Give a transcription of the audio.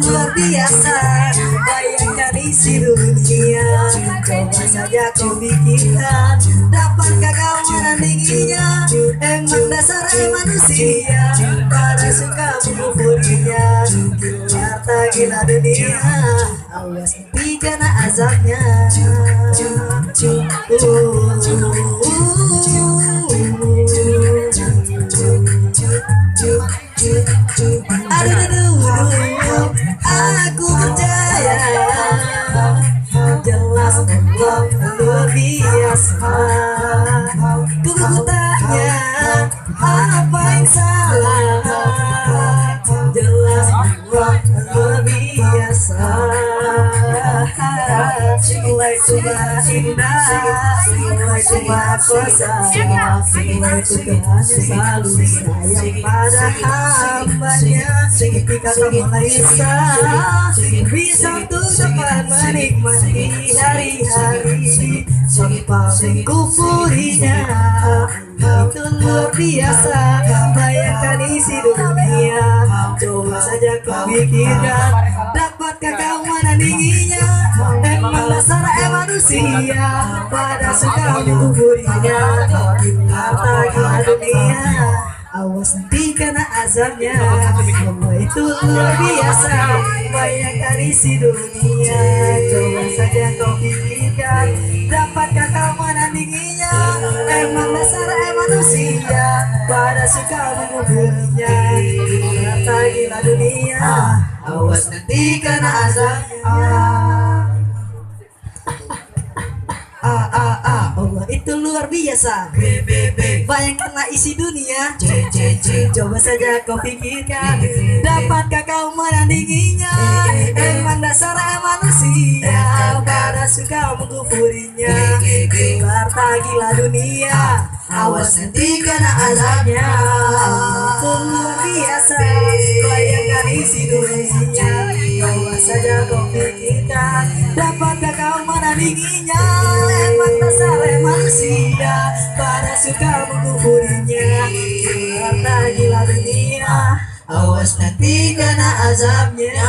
Luar biasa, bayangkan isi dunia. Coba saja kau pikirkan, dapatkah kau menandinginya? Emang dasar manusia, pada suka mengkufurinya. Harta gila dunia, awas nanti kena azabnya. Aku percaya jelas Allah luar biasa. Ku tanya apa yang salah, jelas Allah luar biasa. Mulai coba indah, mulai coba kuasa, mulai Tuhan selalu sayang pada hambanya. Ketika kamu bisa untuk dapat menikmati hari-hari tanpa mengkufurinya. Itu luar biasa, bayangkan isi dunia. Coba saja kau pikirkan, dapatkah kau menandinginya? Emang dasar manusia, pada suka mengkufurinya. Harta gila dunia, awas nanti kena azabnya. Itu luar biasa, bayangkan isi dunia. Coba saja kau pikirkan, dapatkah kau menandinginya? Emang dasar manusia, pada suka mengkufurinya. Harta gila dunia, awas nanti kena azabnya. Allah itu luar biasa, bayangkanlah isi dunia. Coba saja kau pikirkan, dapatkah kau menandinginya? Emang dasar manusia, pada suka mengkufurinya. Harta gila dunia, awas nanti kena azabnya. Itu luar biasa, bayangkan isi dunia. Coba saja kau pikirkan, dapatkah kau menandinginya? Emang dasar manusia, pada suka mengkufurinya. Harta gila dunia, awas nanti kena azabnya.